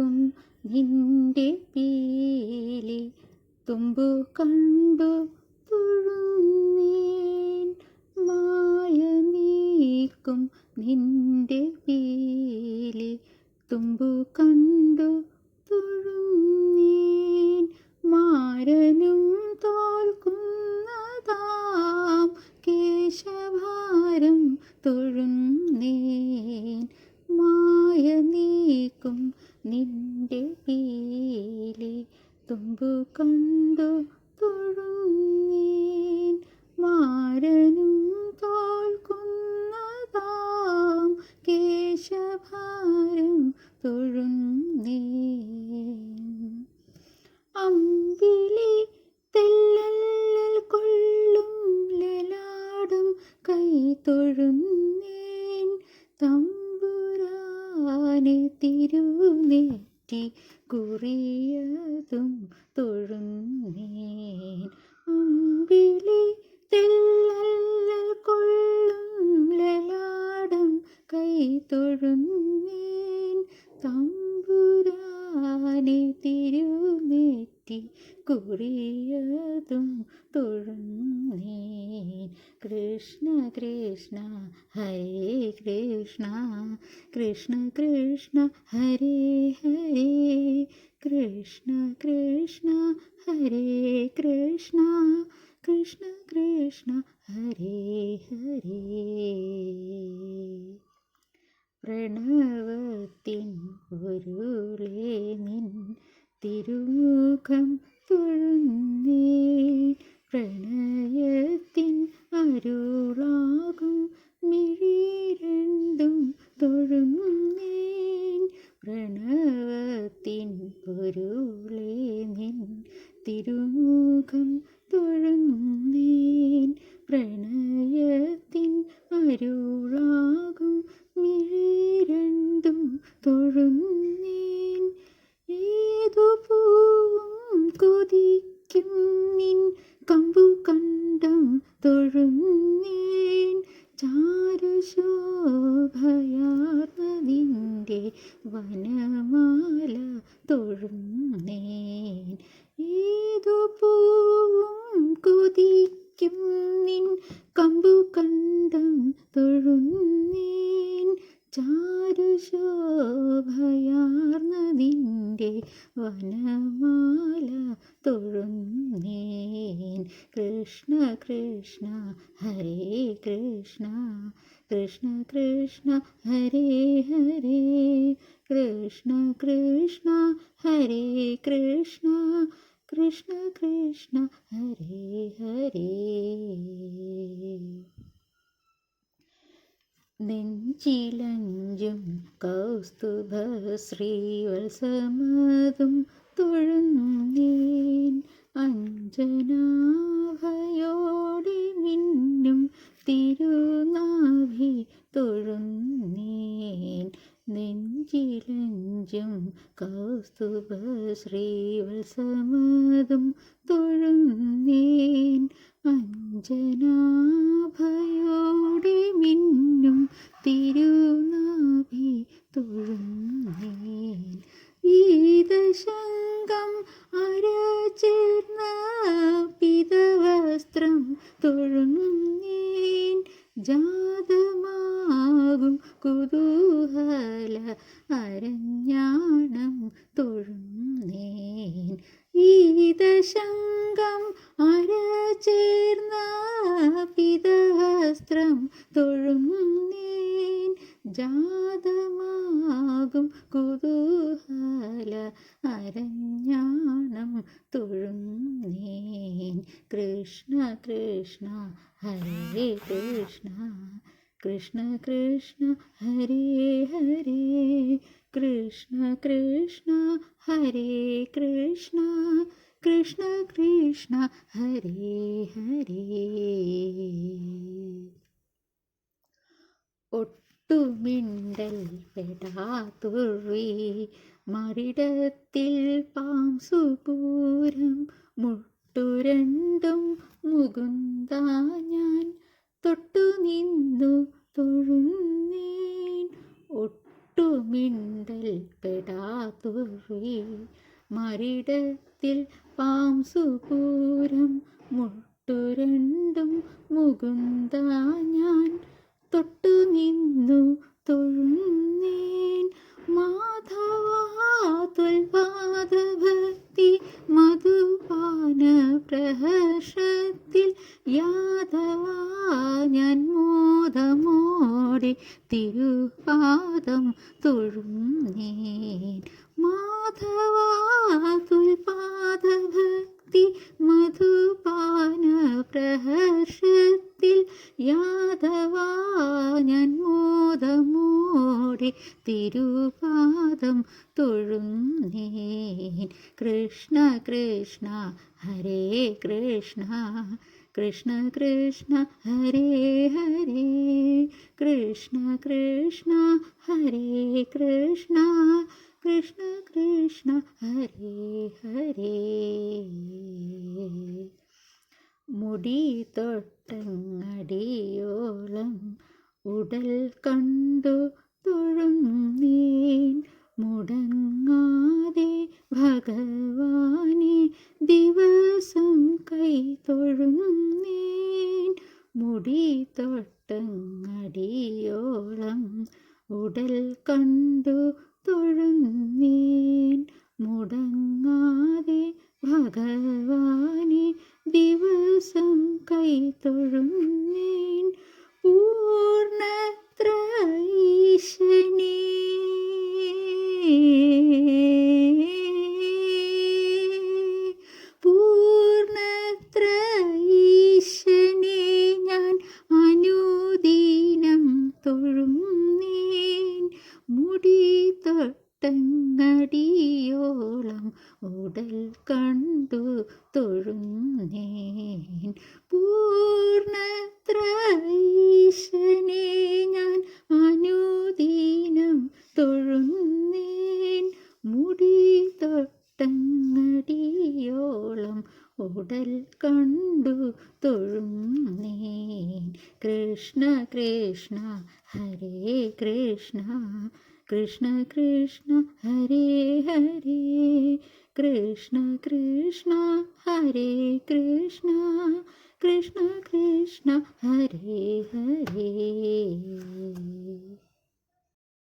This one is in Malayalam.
നീക്കും നിന്റെ പീലി തുമ്പു കണ്ടു തുഴുന്നേൻ. മായ നീക്കും നിന്റെ പീലി തുമ്പു കണ്ടു തുഴുന്നേൻ. മാരനും തോൽക്കുന്നതാം കേശഭാരം തൊഴുന്നേൻ. മായ നീക്കും നിന്റെ പീലി തുമ്പു കണ്ടു തൊഴുന്നേൻ. മാരനും തോൽക്കുന്നതാം കേശഭാരം തൊഴുന്നേൻ. അമ്പിളി തെല്ലൽ കൊള്ളും ലലാടും കൈ തൊഴുന്നേൻ. തമ്പുരാനെ തിരുനെറ്റി കുറിയതും തൊഴുന്നേൻ. അമ്പിളി തെല്ലൽ കൊള്ളും ലലാടും കൈ തൊഴുന്നേൻ. തമ്പുരാനെ തിരുനെറ്റി കുറിയതും തൊഴുന്നേൻ. കൃഷ്ണ കൃഷ്ണ ഹരേ കൃഷ്ണ, കൃഷ്ണ കൃഷ്ണ ഹരേ ഹരേ, കൃഷ്ണ കൃഷ്ണ ഹരേ കൃഷ്ണ, കൃഷ്ണ കൃഷ്ണ ഹരേ ഹരേ. പ്രണവത്തിൻ പൊരുളേ നിൻ തിരുമുഖം തൊഴുന്നേൻ. പ്രണയത്തിൻ അരുളാകും മിഴി രണ്ടും തൊഴുന്നേൻ. പ്രണവത്തിൻ പൊരുളേ നിൻ തിരുമുഖം തൊഴുന്നേൻ. പ്രണയത്തിൻ അരുളാകും മിഴി രണ്ടും തൊഴുന്നേൻ. ഏതു പൂവും കൊതിക്കും നിൻ കമ്പു കണ്ടം തൊഴുന്നേൻ. ചാരുശോഭയാർന്നതിൻ്റെ വനമാല തൊഴുന്നേൻ. ഏതു പൂവും കൊതിക്കും നിൻ കമ്പു കണ്ടം തൊഴുന്നേൻ. ചാരുശോഭയാർന്നതിൻ്റെ വനമാല തൊഴുന്നേൻ. കൃഷ്ണ കൃഷ്ണ ഹരേ കൃഷ്ണ, കൃഷ്ണ കൃഷ്ണ ഹരേ ഹരേ, കൃഷ്ണ കൃഷ്ണ ഹരേ കൃഷ്ണ, കൃഷ്ണ കൃഷ്ണ ഹരേ ഹരേ. നെഞ്ചിലഞ്ചും കൗസ്തുഭ ശ്രീവത്സമതും തൊഴുന്നേൻ. അഞ്ജനാഭയോടെ മിന്നും തിരുനാഭി തൊഴുന്നേൻ. നെഞ്ചിലഞ്ചും കൗസ്തുഭ ശ്രീവത്സമതും തൊഴുന്നേൻ. അഞ്ജനാഭയോടെ മിന്നും തിരുനാഭി തൊഴുന്നേൻ. ഈദശങ്കം അരചേർന്ന പിതവസ്ത്രം തൊഴുന്നേൻ. ജാതമാകും കുതൂഹല അരഞ്ഞാണം തൊഴുന്നേൻ. ഈദശങ്കം അരചേർന്ന പിതവസ്ത്രം തൊഴുന്നേൻ. ജാതമാകും കുതൂഹല അരഞ്ഞാണം തൊഴുന്നേൻ. കൃഷ്ണ കൃഷ്ണ ഹരേ കൃഷ്ണ, കൃഷ്ണ കൃഷ്ണ ഹരേ ഹരേ, കൃഷ്ണ കൃഷ്ണ ഹരേ കൃഷ്ണ, കൃഷ്ണ കൃഷ്ണ ഹരേ ഹരേ. ഒട്ടുമിണ്ടൽ പെടാതുർവി മറിടത്തിൽ പാംസുപൂരം മുട്ടുരണ്ടും മുകുന്ദ ഞാൻ തൊട്ടു നിന്നു തൊഴുന്നേൻ. ഒട്ടുമിണ്ടൽ പെടാത്തുറി മരിടത്തിൽ പാംസുപൂരം മുട്ടുരണ്ടും മുകുന്ദ ഞാൻ തൊട്ടു നിന്നു തൊഴുന്നേൻ മാധവാ തുൽപാദഭക്തി മധുപാന പ്രഹർഷത്തിൽ യാദവാ ഞാൻ മോദമോടെ തിരുപാദം തൊഴുന്നേൻ മാധവാ തുൽപാദഭക്തി മധുപാന പ്രഹർഷത്തിൽ യാദവാ ഞാൻ മോദമോടെ തിരുപാദം തൊഴുന്നേൻ കൃഷ്ണ കൃഷ്ണ ഹരേ കൃഷ്ണ കൃഷ്ണ കൃഷ്ണ ഹരേ ഹരേ കൃഷ്ണ കൃഷ്ണ ഹരേ കൃഷ്ണ കൃഷ്ണ കൃഷ്ണ ഹരേ ഹരേ മുടി തൊട്ടങ്ങടിയോളം ഉടൽ കണ്ടു തൊഴുന്നേൻ മുടങ്ങാതെ ഭഗവാനെ ദിവസം കൈ തൊഴുന്നേൻ മുടി തൊട്ടങ്ങടിയോളം ഉടൽ കണ്ടു തൊഴുന്നേൻ മുടങ്ങാതെ ഭഗവാനെ ദിവസം കൈ തൊഴുന്നേൻ പൂർണ്ണത്ര ഈശനേ പൂർണ്ണത്ര ഈശനേ ഞാൻ അനുദീനം തൊഴുന്നേൻ മുടി തൊട്ടങ്ങടിയോളം ഉടൽ കണ്ടു തൊഴുന്നേൻ പൂർണ്ണത്ര ഈശനേ ഞാൻ അനുദീനം തൊഴുന്നേൻ മുടി തൊട്ടങ്ങടിയോളം ഉടൽ കണ്ടു തൊഴുന്നേൻ കൃഷ്ണ കൃഷ്ണ ഹരേ കൃഷ്ണ കൃഷ്ണ കൃഷ്ണ ഹരേ ഹരേ കൃഷ്ണ കൃഷ്ണ ഹരേ കൃഷ്ണ കൃഷ്ണ കൃഷ്ണ ഹരേ ഹരേ